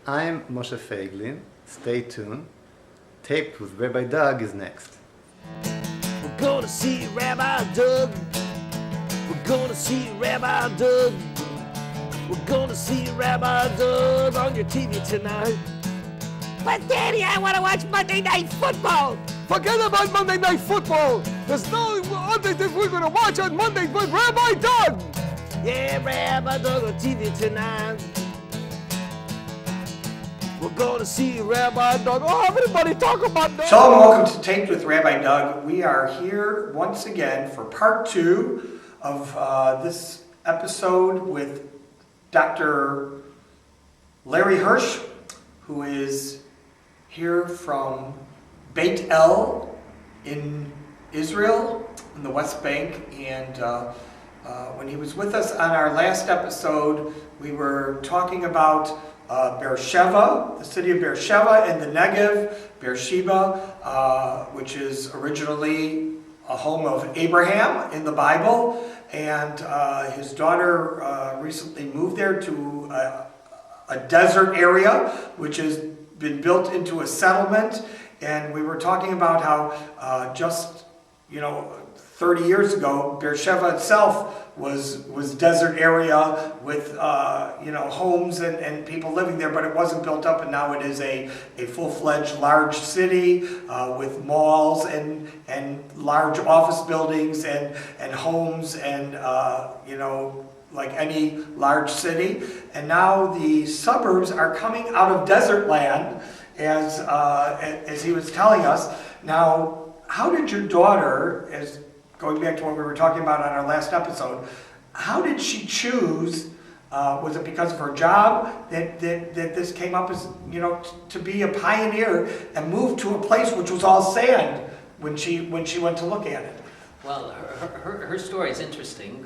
I'm Moshe Feiglin. Stay tuned. Taped with Rabbi Doug is next. We're gonna see Rabbi Doug. We're gonna see Rabbi Doug. We're gonna see Rabbi Doug on your TV tonight. But Daddy, I want to watch Monday Night Football. Forget about Monday Night Football. There's no other thing we're going to watch on Monday but Rabbi Doug. Yeah, Rabbi Doug on TV tonight. We're going to see Rabbi Doug. Oh, everybody talk about that. Shalom, welcome to Taped with Rabbi Doug. We are here once again for part 2 of this episode with Dr. Larry Hirsch, who is here from Beit El in Israel, in the West Bank. And when he was with us on our last episode, we were talking about Beersheba, the city of Beersheba and the Negev, Beersheba, which is originally a home of Abraham in the Bible. And his daughter recently moved there to a desert area, which has been built into a settlement. And we were talking about how just 30 years ago, Beersheba itself was desert area with homes and people living there, but it wasn't built up, and now it is a full-fledged large city with malls and large office buildings and homes and like any large city. And now the suburbs are coming out of desert land, as he was telling us. Now, how did your daughter, as going back to what we were talking about on our last episode, how did she choose? Was it because of her job that this came up as to be a pioneer and move to a place which was all sand when she went to look at it? Well, her story is interesting.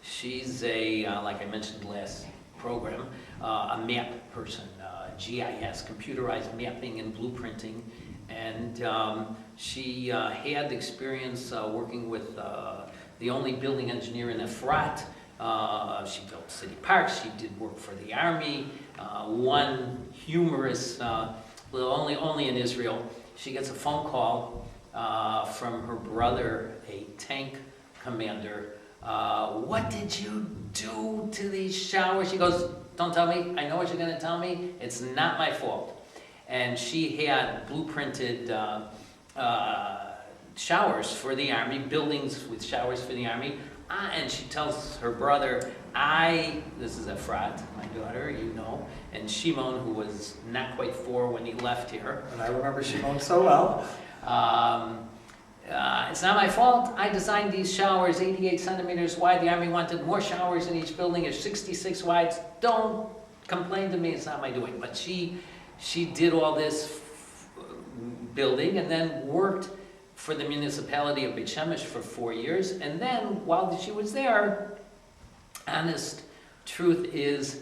She's like I mentioned last program, a map person, GIS, computerized mapping and blueprinting, and she had experience working with the only building engineer in Efrat. She built city parks. She did work for the army. One humorous, only in Israel, she gets a phone call from her brother, a tank commander. What did you do to these showers? She goes, don't tell me. I know what you're going to tell me. It's not my fault. And she had blueprinted showers for the army, buildings with showers for the army. And she tells her brother, this is Efrat, my daughter, and Shimon, who was not quite 4 when he left here. And I remember Shimon so well. It's not my fault. I designed these showers 88 centimeters wide. The army wanted more showers in each building. It's 66 wide. Don't complain to me. It's not my doing. But she did all this building and then worked for the municipality of Beit Shemesh for 4 years. And then while she was there, honest truth is,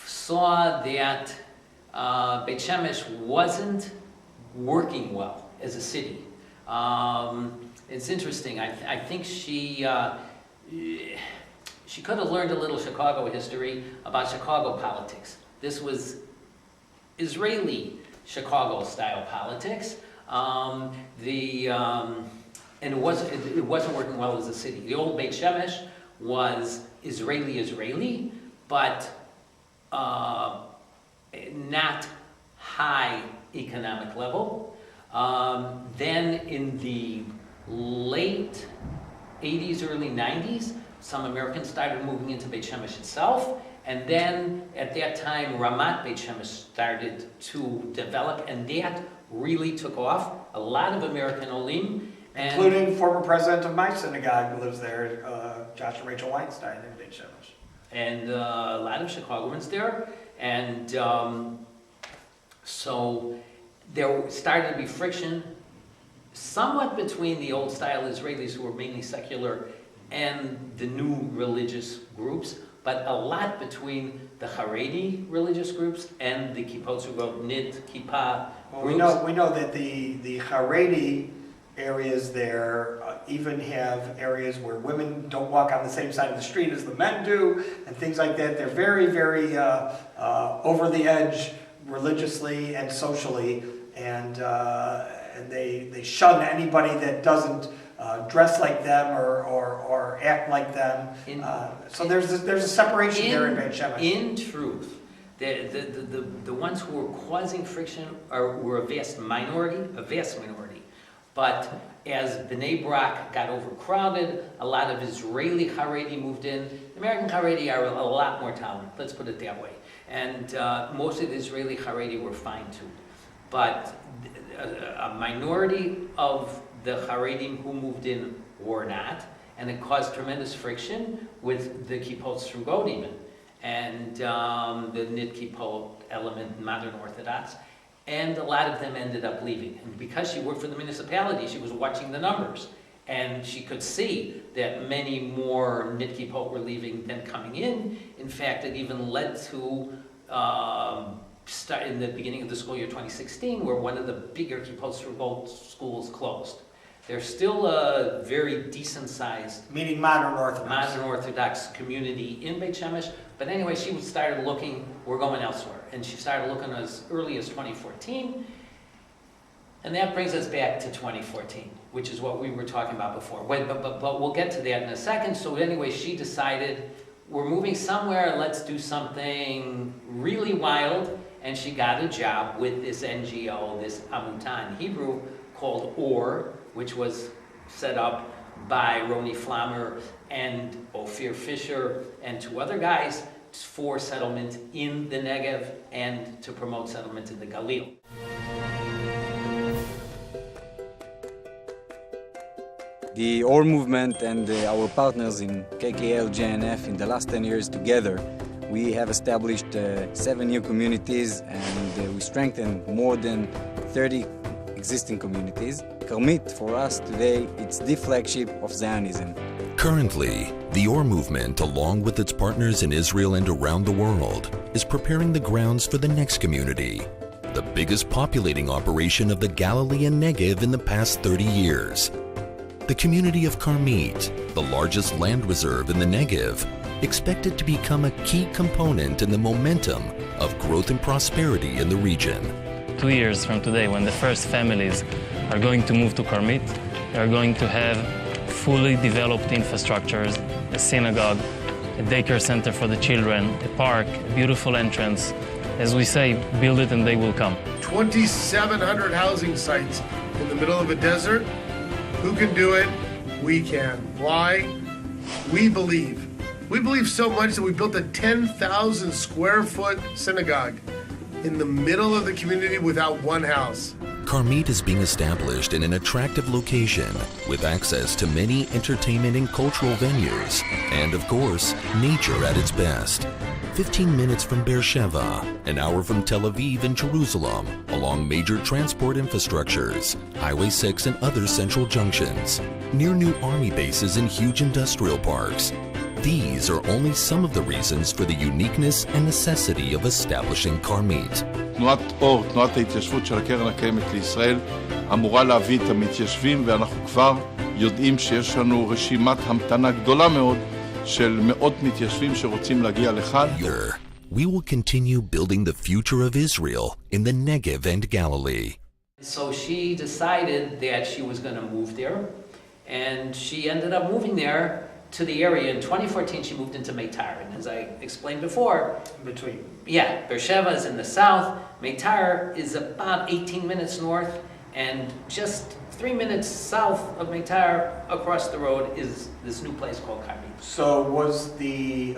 saw that Beit Shemesh wasn't working well as a city. It's interesting. I think she could have learned a little Chicago history about Chicago politics. This was Israeli Chicago style politics. And it wasn't working well as a city. The old Beit Shemesh was Israeli, but not high economic level. Then in the late 80s, early 90s, some Americans started moving into Beit Shemesh itself. And then at that time, Ramat Beit Shemesh started to develop, and that really took off. A lot of American Olim. Including former president of my synagogue who lives there, Josh and Rachel Weinstein in Beit Shemesh. And a lot of Chicagoans there. And so there started to be friction somewhat between the old style Israelis, who were mainly secular, and the new religious groups, but a lot between the Haredi religious groups and the Kippot Zugot, Nit, Kippah groups. We know that the Haredi areas there, even have areas where women don't walk on the same side of the street as the men do, and things like that. They're very, very over the edge religiously and socially, and they shun anybody that doesn't dress like them or act like them. So there's a separation there in Beit Shemesh. In truth, the ones who were causing friction were a vast minority. But as Bnei Brak got overcrowded, a lot of Israeli Haredi moved in. American Haredi are a lot more tolerant, let's put it that way. And most of the Israeli Haredi were fine too. But a minority of the Haredim who moved in were not, and it caused tremendous friction with the Kippot Strugot even, and the Nit Kippot element in modern Orthodox. And a lot of them ended up leaving. And because she worked for the municipality, she was watching the numbers. And she could see that many more Nit Kippot were leaving than coming in. In fact, it even led to, in the beginning of the school year 2016, where one of the bigger Kippot Strugot schools closed. They're still a very decent-sized, meaning modern Orthodox community in Beit Shemesh. But anyway, she started looking, we're going elsewhere. And she started looking as early as 2014. And that brings us back to 2014, which is what we were talking about before. But we'll get to that in a second. So anyway, she decided, we're moving somewhere, let's do something really wild. And she got a job with this NGO, this Amuta in Hebrew, called OR, which was set up by Roni Flammer and Ophir Fisher and two other guys for settlement in the Negev and to promote settlement in the Galil. The OR movement and our partners in KKL, JNF in the last 10 years together, we have established 7 new communities, and we strengthened more than 30 existing communities. Carmit, for us today, it's the flagship of Zionism. Currently, the OR movement, along with its partners in Israel and around the world, is preparing the grounds for the next community, the biggest populating operation of the Galilean Negev in the past 30 years. The community of Carmit, the largest land reserve in the Negev, expected to become a key component in the momentum of growth and prosperity in the region. 2 years from today, when the first families are going to move to Carmit, they are going to have fully developed infrastructures, a synagogue, a daycare center for the children, a park, a beautiful entrance. As we say, build it and they will come. 2,700 housing sites in the middle of a desert. Who can do it? We can. Why? We believe. We believe so much that we built a 10,000 square foot synagogue in the middle of the community without one house. Carmit is being established in an attractive location with access to many entertainment and cultural venues, and of course, nature at its best. 15 minutes from Beersheba, an hour from Tel Aviv and Jerusalem, along major transport infrastructures, Highway 6 and other central junctions, near new army bases and huge industrial parks. These are only some of the reasons for the uniqueness and necessity of establishing Carmit. תנועת אור, תנועת ההתיישבות של הקרן הקיימת לישראל, אמורה להביא את המתיישבים, ואנחנו כבר יודעים שיש לנו רשימת המתנה גדולה מאוד של מאות מתיישבים שרוצים להגיע לכאן. We will continue building the future of Israel in the Negev and Galilee. So she decided that she was going to move there, and she ended up moving there to the area. In 2014, she moved into Meitar, and as I explained before, Beersheba is in the south, Meitar is about 18 minutes north, and just 3 minutes south of Meitar, across the road, is this new place called Carmit. So was the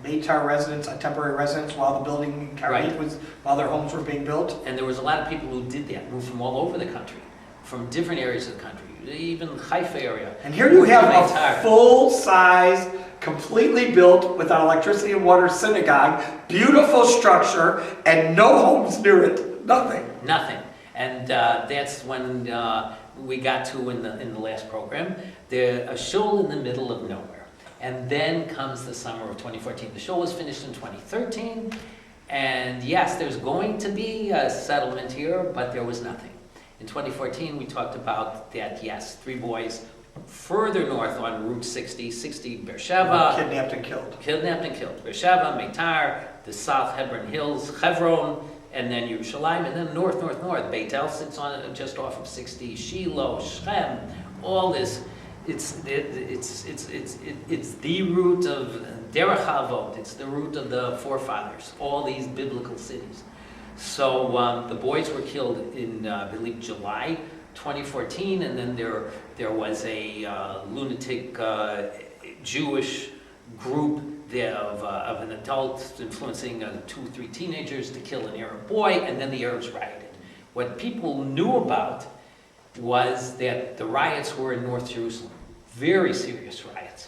Meitar residents a temporary residence while the building in Carmit was, while their homes were being built? And there was a lot of people who did that, moved from all over the country, from different areas of the country, even Haifa area. And here you have a full-size, completely built with an electricity and water synagogue, beautiful structure, and no homes near it. Nothing. Nothing. And that's when we got to in the last program, a shul in the middle of nowhere. And then comes the summer of 2014. The shul was finished in 2013, and yes, there's going to be a settlement here, but there was nothing. In 2014, we talked about that, yes, 3 boys further north on Route 60, Beersheba. Kidnapped and killed. Kidnapped and killed. Beersheba, Meitar, the South Hebron Hills, Hebron, and then Yerushalayim, and then north. Beit El sits on it just off of 60, Shiloh, Shechem, all this. It's the root of Derech Avot. It's the root of the forefathers. All these biblical cities. So the boys were killed in, I believe, July 2014, and then there was a lunatic Jewish group of an adult influencing 2 or 3 teenagers to kill an Arab boy, and then the Arabs rioted. What people knew about was that the riots were in North Jerusalem, very serious riots.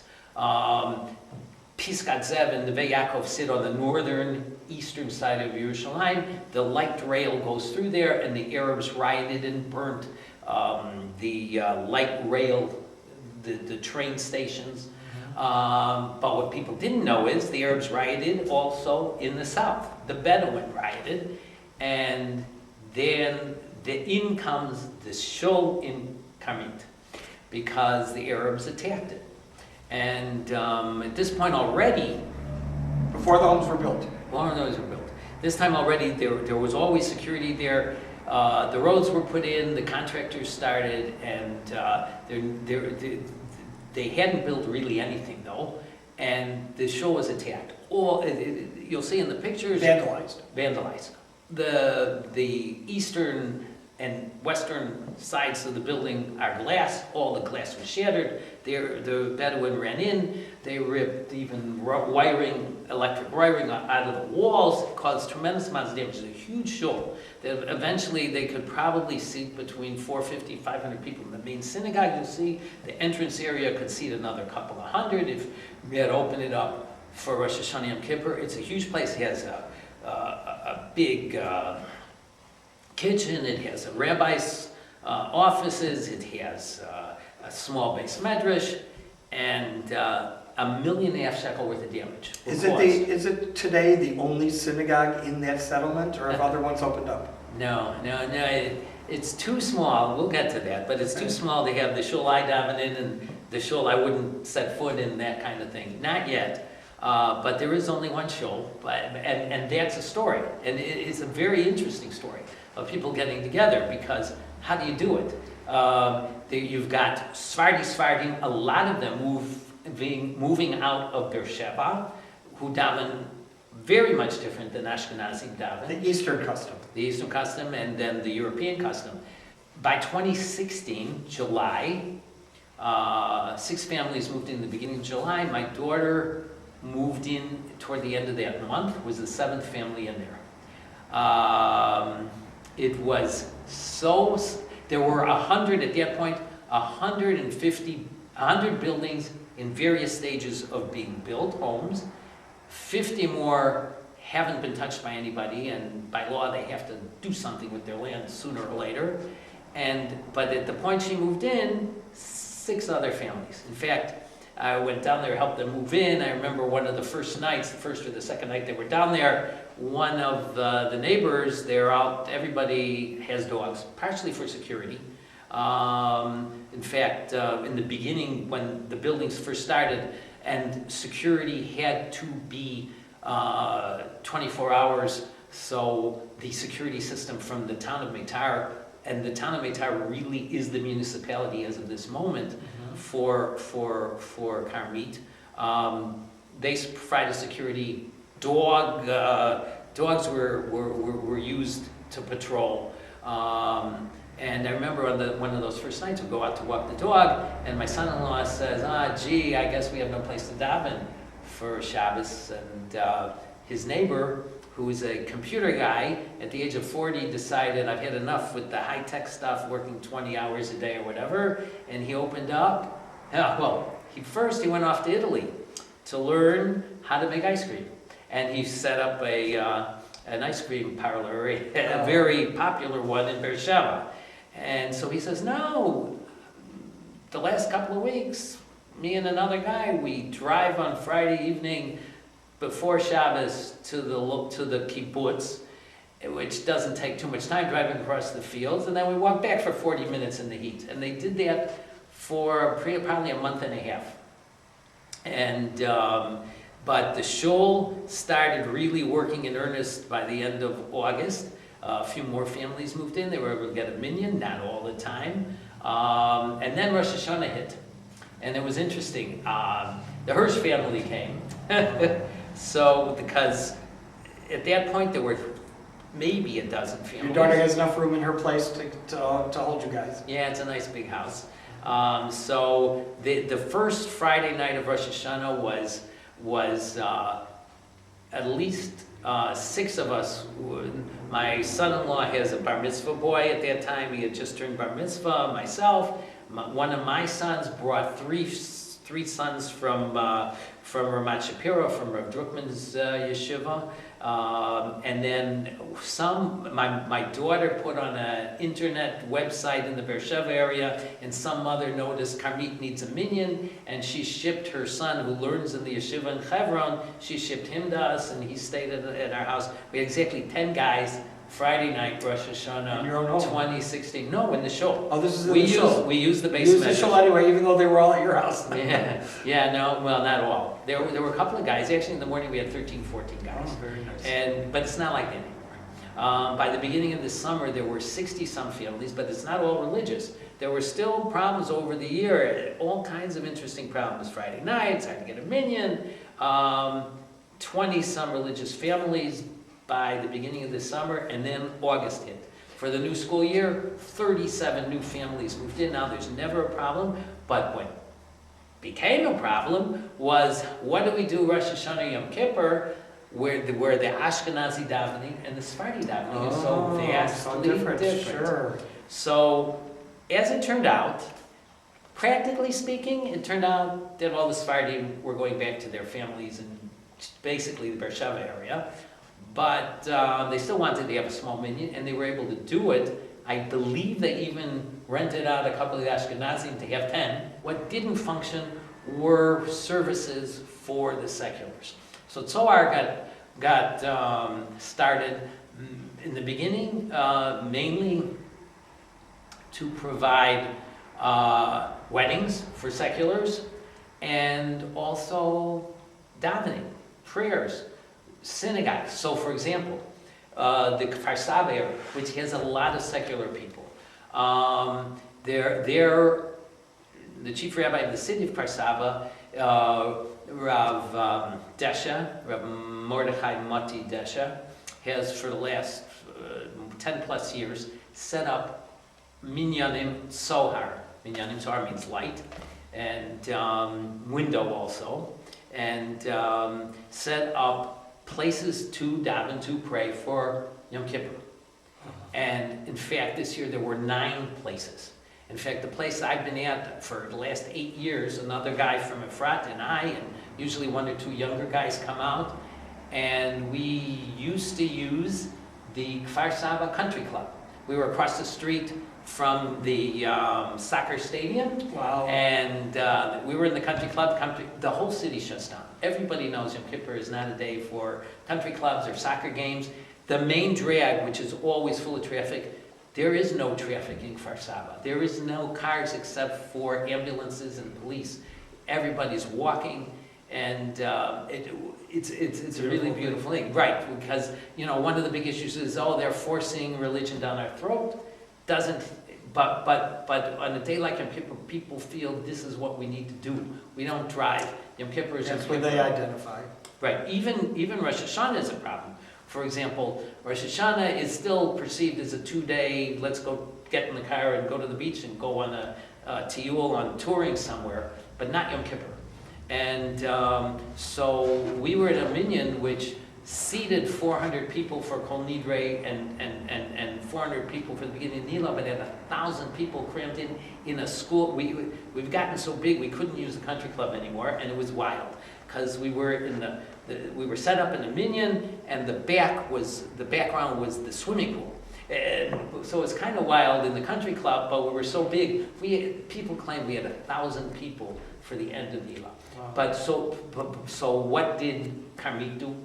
Pisgat Zev and Neve Yaakov sit on the eastern side of Yerushalayim. The light rail goes through there, and the Arabs rioted and burnt the light rail, the train stations. But what people didn't know is the Arabs rioted also in the south. The Bedouin rioted, and then in comes the shul in Carmit, because the Arabs attacked it. And at this point already, before the homes were built. This time already there was always security there. The roads were put in, the contractors started, and they hadn't built really anything though, and the shul was attacked. You'll see in the pictures. Vandalized. The eastern and western sides of the building are glass. All the glass was shattered. The Bedouin ran in. They ripped even electric wiring out of the walls. It caused tremendous amounts of damage. It was a huge shul. Eventually, they could probably seat between 450, 500 people in the main synagogue. You'll see the entrance area could seat another couple of hundred if we had opened it up for Rosh Hashanah Yom Kippur. It's a huge place. It has a big kitchen. It has a rabbi's offices. It has a small base medrash, and $1.5 million shekel worth of damage. Is it today the only synagogue in that settlement, or have other ones opened up? No. It's too small. We'll get to that, but it's too small to have the shul I daven in and the shul I wouldn't set foot in, that kind of thing. Not yet. But there is only one shul, and that's a story, and it's a very interesting story of people getting together, because how do you do it? You've got Sephardim, a lot of them moving out of Beersheba, who daven very much different than Ashkenazi daven. The Eastern custom. The Eastern custom, and then the European custom. By 2016, July, 6 families moved in the beginning of July. My daughter moved in toward the end of that month, was the 7th family in there. It was so, there were 100 at that point, 100 buildings in various stages of being built, homes. 50 more haven't been touched by anybody, and by law they have to do something with their land sooner or later. But at the point she moved in, 6 other families. In fact, I went down there, helped them move in. I remember one of the first nights, the first or the second night they were down there, one of the neighbors, they're out, everybody has dogs, partially for security. In fact, in the beginning, when the buildings first started, and security had to be 24 hours, so the security system from the town of Meitar, and the town of Meitar really is the municipality as of this moment, for Carmit. They provided security. Dogs were used to patrol. And I remember on one of those first nights, we go out to walk the dog, and my son-in-law says, gee, I guess we have no place to daven for Shabbos. And his neighbor, who is a computer guy, at the age of 40, decided, I've had enough with the high-tech stuff, working 20 hours a day or whatever, and he opened up. He went off to Italy to learn how to make ice cream. And he set up an ice cream parlor, a very popular one in Beersheba. And so he says, no, the last couple of weeks, me and another guy, we drive on Friday evening before Shabbos to the kibbutz, which doesn't take too much time, driving across the fields, and then we walk back for 40 minutes in the heat. And they did that for probably a month and a half. And, but the shul started really working in earnest by the end of August. A few more families moved in. They were able to get a minyan, not all the time. And then Rosh Hashanah hit. And it was interesting. The Hirsch family came. So, because at that point there were maybe a dozen families. Your daughter has enough room in her place to hold you guys. Yeah, it's a nice big house. So the first Friday night of Rosh Hashanah was at least 6 of us. My son-in-law has a bar mitzvah boy at that time. He had just turned bar mitzvah. Myself, one of my sons brought three sons from Ramat Shapiro, from Rav Druckman's yeshiva. And then my daughter put on an internet website in the Beersheba area, and some mother noticed Carmit needs a minyan, and she shipped her son, who learns in the yeshiva in Hebron, she shipped him to us, and he stayed at our house. We had exactly 10 guys, Friday night, Rosh Hashanah, in your own home? 2016. No, in the shul. Oh, this is in the shul. We used the You basement. used the shul anyway, even though they were all at your house. Yeah, no, well, not all. There were a couple of guys. Actually, in the morning we had 13, 14 guys. Oh, very nice. But it's not like that anymore. By the beginning of this summer, there were 60-some families, but it's not all religious. There were still problems over the year, all kinds of interesting problems. Friday nights, I had to get a minyan. 20-some religious families by the beginning of the summer, and then August hit. For the new school year, 37 new families moved in. Now, there's never a problem, but what became a problem was, what do we do Rosh Hashanah Yom Kippur, where the Ashkenazi davening and the Sephardi davening is so vastly different. Sure. So, as it turned out, practically speaking, it turned out that all the Sephardi were going back to their families in basically the Beersheba area. But they still wanted to have a small minyan, and they were able to do it. I believe they even rented out a couple of the Ashkenazim to have 10. What didn't function were services for the seculars. So Tzohar got started in the beginning mainly to provide weddings for seculars, and also davening, prayers, synagogues. So, for example, the Kfar Saba area, which has a lot of secular people, the chief rabbi of the city of Kfar Saba, Rav Desha, Rav Mordechai Moti Desha, has for the last 10 plus years set up minyanim sohar. Minyanim sohar means light, and window also, and set up places to daven, to pray for Yom Kippur. And in fact, this year there were 9 places. In fact, the place I've been at for the last 8 years, another guy from Efrat and I, and usually 1 or 2 younger guys come out, and we used to use the Kfar Saba Country Club. We were across the street from the soccer stadium. Wow. And we were in the country club. The whole city shuts down. Everybody knows Yom Kippur is not a day for country clubs or soccer games. The main drag, which is always full of traffic, there is no traffic in Kfar Saba. There is no cars except for ambulances and police. Everybody's walking, and it's a really beautiful thing. Right, because one of the big issues is, they're forcing religion down our throat. But on a day like Yom Kippur, people feel this is what we need to do. We don't drive. Yom Kippur is That's where they identify. Right. Even Rosh Hashanah is a problem. For example, Rosh Hashanah is still perceived as a 2-day, let's go get in the car and go to the beach and go on a tiyul, on touring somewhere, but not Yom Kippur. And so we were at a minyan which seated 400 people for Kol Nidre and 400 people for the beginning of Nila, but had 1,000 people crammed in a school. We've gotten so big we couldn't use the country club anymore, and it was wild because we were we were set up in a minyan, and the background was the swimming pool. And so it's kind of wild in the country club, but we were so big. People claim we had 1,000 people for the end of Nila. Wow. But so what did Carmit do?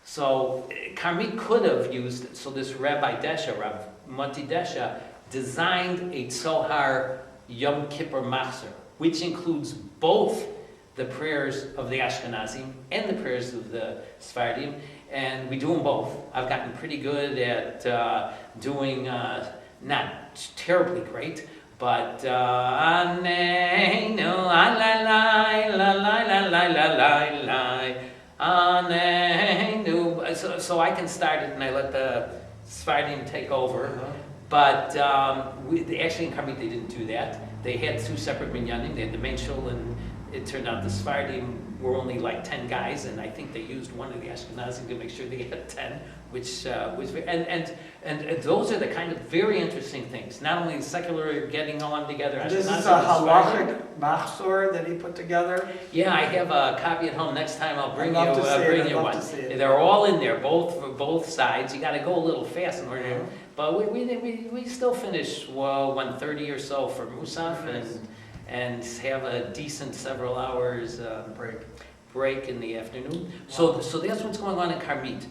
So Carmit could have used, so this Rabbi Desha, Rav Moti Desha, designed a Tzohar Yom Kippur Machzor, which includes both the prayers of the Ashkenazim and the prayers of the Sephardim, and we do them both. I've gotten pretty good at doing, not terribly great, but Aneinu, alai, Aneinu. So I can start it and I let the Sephardim take over. But actually in Carmit they didn't do that. They had two separate minyanim. They had the main shul, and it turned out the Sephardim were only like 10 guys, and I think they used one of the Ashkenazim to make sure they had 10, which was very, and those are the kind of very interesting things. Not only the secular getting on together. This is a halachic machzor that he put together. Yeah, I have a copy at home. Next time I'll bring I'd love you to see it. bring I'd you love one. to see it. They're all in there, both sides. You got to go a little fast in order to. But we still finish 1:30 or so for Musaf, and have a decent several hours break in the afternoon. So that's what's going on in Carmit.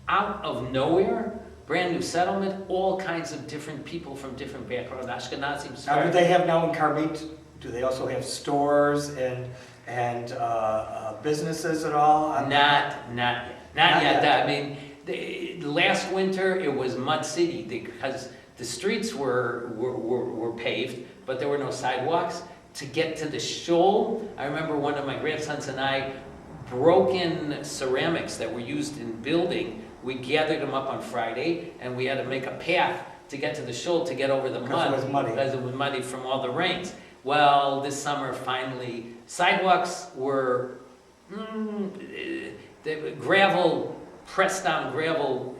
Out of nowhere, brand new settlement, all kinds of different people from different backgrounds, Ashkenazim. Now, do they have now in Carmit? Do they also have stores and businesses at all? Not yet. I mean, last winter it was mud city because the streets were paved, but there were no sidewalks. To get to the shul, I remember one of my grandsons and I broken ceramics that were used in building. We gathered them up on Friday, and we had to make a path to get to the shul to get over the mud. Because it was muddy. Because it was muddy from all the rains. Well, this summer finally, sidewalks were gravel, pressed down gravel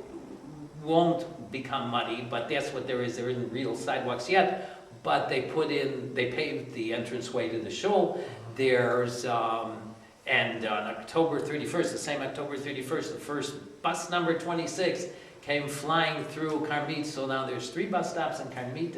won't become muddy, but that's what there is. There isn't real sidewalks yet. But they paved the entranceway to the shul. There's, and on October 31st, the same October 31st, the first bus number 26 came flying through Carmit. So now there's 3 bus stops in Carmit,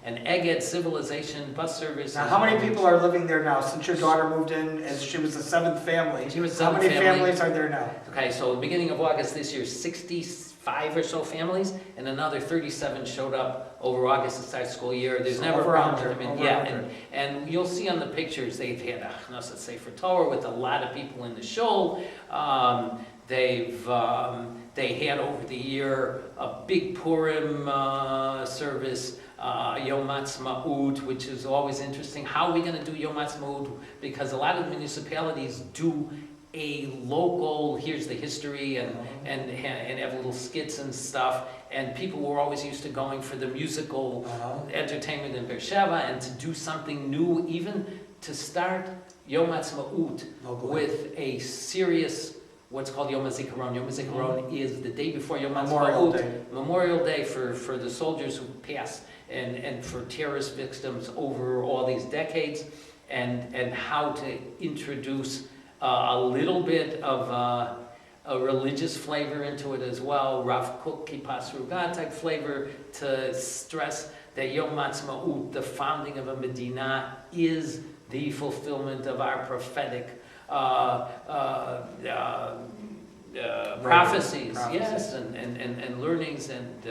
and Negev Civilization bus service. Now, how many people are living there now? Since your daughter moved in, as she was the 7th family. She was how seventh many family. families are there now? Okay, so the beginning of August this year, 65 or so families, and another 37 showed up over August to start school year. There's So never over a problem 100, with them. over Yeah, 100. and you'll see on the pictures they've had a Knesset Sefer Torah with a lot of people in the shul. They had over the year a big Purim service, Yom Ha'atzmaut, which is always interesting. How are we going to do Yom Ha'atzmaut? Because a lot of municipalities do a local, here's the history, and have little skits and stuff. And people were always used to going for the musical entertainment in Beersheba, and to do something new, even to start Yom Ha'atzmaut with a serious, what's called Yom HaZikaron. Yom HaZikaron is the day before Yom Ha'atzmaut. Memorial Day for the soldiers who passed, and for terrorist victims over all these decades, and how to introduce a little bit of a religious flavor into it as well, Rav Kook, Kippas Ruga type flavor, to stress that Yom Ha'atzmaut, the founding of a Medina, is the fulfillment of our prophetic prophecies, yes, and learnings, and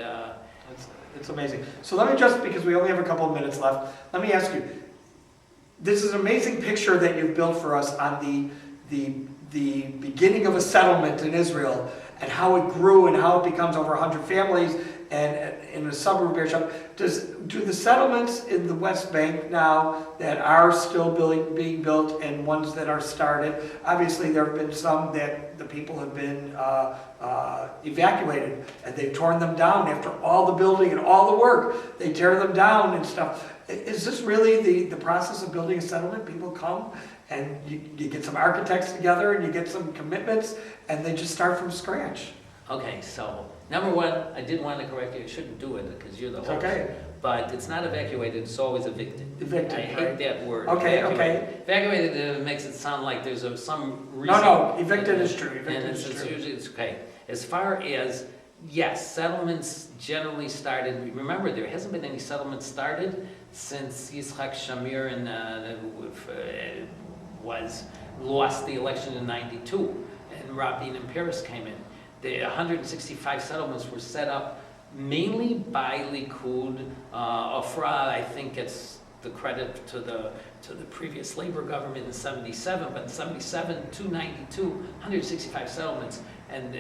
it's amazing. So let me just, because we only have a couple of minutes left, let me ask you, this is an amazing picture that you've built for us on the beginning of a settlement in Israel, and how it grew and how it becomes over 100 families and in a suburb of Beersheba. Do the settlements in the West Bank now that are still being built and ones that are started, obviously there have been some that the people have been evacuated, and they've torn them down after all the building and all the work. They tear them down and stuff. Is this really the process of building a settlement? People come and you get some architects together and you get some commitments, and they just start from scratch. Okay, so number one, I did want to correct you. I shouldn't do it because you're the host. Okay. But it's not evacuated, it's always evicted. Evicted, I hate right. that word. Okay, evacuated. okay. Evacuated makes it sound like there's some reason. No, evicted is true. And Evicted is it's true. usually, it's okay. As far as, yes, settlements generally started, remember, there hasn't been any settlements started since Yitzhak Shamir lost the election in '92, and Rabin and Paris came in. The 165 settlements were set up mainly by Likud. Ofra, I think it's the credit to the previous labor government in 77, but in 77, 292, 165 settlements. And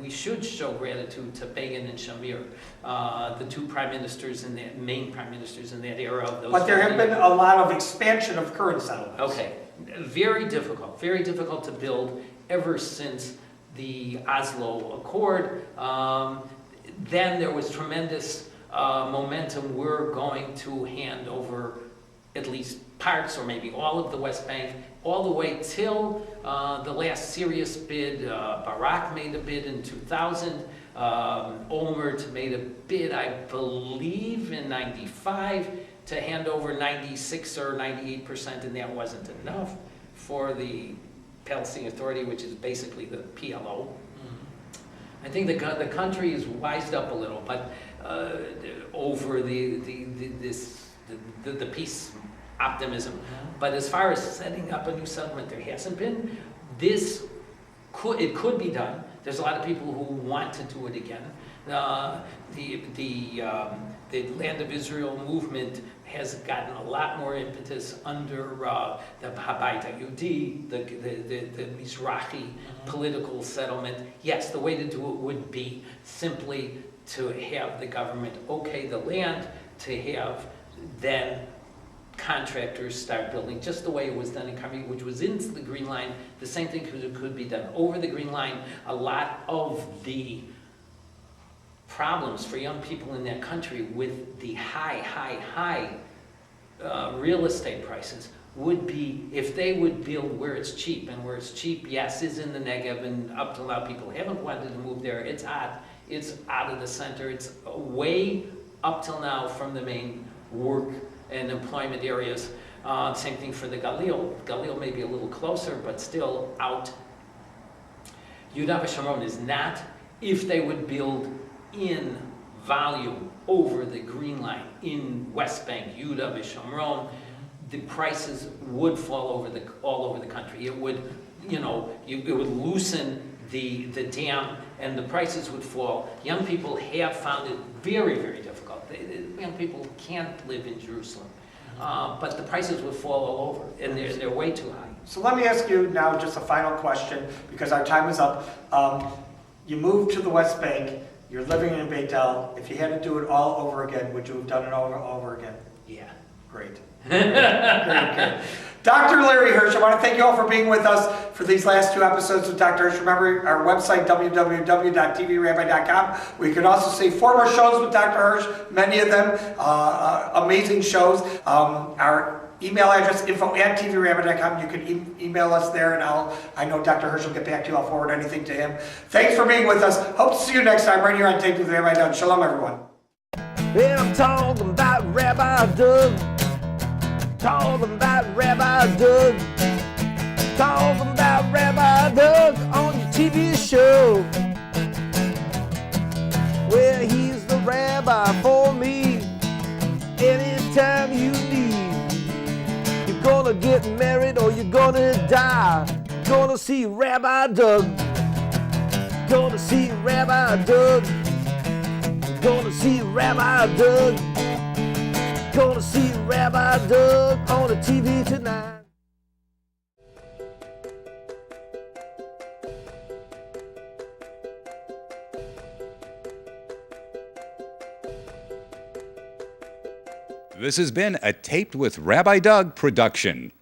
we should show gratitude to Begin and Shamir, the two prime ministers and the main prime ministers in that era of those. But there have been a lot of expansion of current settlements. Okay, very difficult to build ever since the Oslo Accord. Then there was tremendous momentum. We're going to hand over at least parts or maybe all of the West Bank, all the way till the last serious bid. Barak made a bid in 2000. Olmert made a bid, I believe, in 95 to hand over 96 or 98%, and that wasn't enough for the Palestinian Authority, which is basically the PLO. I think the country is wised up a little, but over the peace optimism. But as far as setting up a new settlement, there hasn't been. It could be done. There's a lot of people who want to do it again. The Land of Israel movement has gotten a lot more impetus under the Habayit HaYehudi, the Mizrahi political settlement. Yes, the way to do it would be simply to have the government okay the land, to have then contractors start building, just the way it was done in Carmit, which was into the Green Line. The same thing could be done over the Green Line. A lot of the problems for young people in that country with the high real estate prices would be if they would build where it's cheap, and where it's cheap, yes, is in the Negev, and up till now people haven't wanted to move there. It's out of the center. It's way up till now from the main work and employment areas. Same thing for the Galil. Galil may be a little closer, but still out. Yehuda v'Shamron is not. If they would build in volume over the Green Line in West Bank, Yehuda v'Shamron, the prices would fall all over the country. It would, it would loosen the dam, and the prices would fall. Young people have found it very, very difficult. Young people can't live in Jerusalem, but the prices would fall all over, and they're way too high. So let me ask you now just a final question, because our time is up. You moved to the West Bank. You're living in Beit El. If you had to do it all over again, would you have done it all over again? Yeah. Great. Great. Dr. Larry Hirsch, I want to thank you all for being with us for these last two episodes with Dr. Hirsch. Remember our website, www.tvrabbi.com, where you can also see former shows with Dr. Hirsch, many of them amazing shows. Our email address, info@tvrabbi.com. You can email us there, and I know Dr. Hirsch will get back to you. I'll forward anything to him. Thanks for being with us. Hope to see you next time right here on Taped with Rabbi Doug. Shalom, everyone. And I'm talking about Rabbi Doug. Talking about Rabbi Doug. Talking about Rabbi Doug on your TV show. Well, he's the rabbi for me. Anytime you need. You're gonna get married or you're gonna die. Gonna see Rabbi Doug. Gonna see Rabbi Doug. Gonna see Rabbi Doug. Gonna see Rabbi Doug on the TV tonight. This has been a Taped with Rabbi Doug production.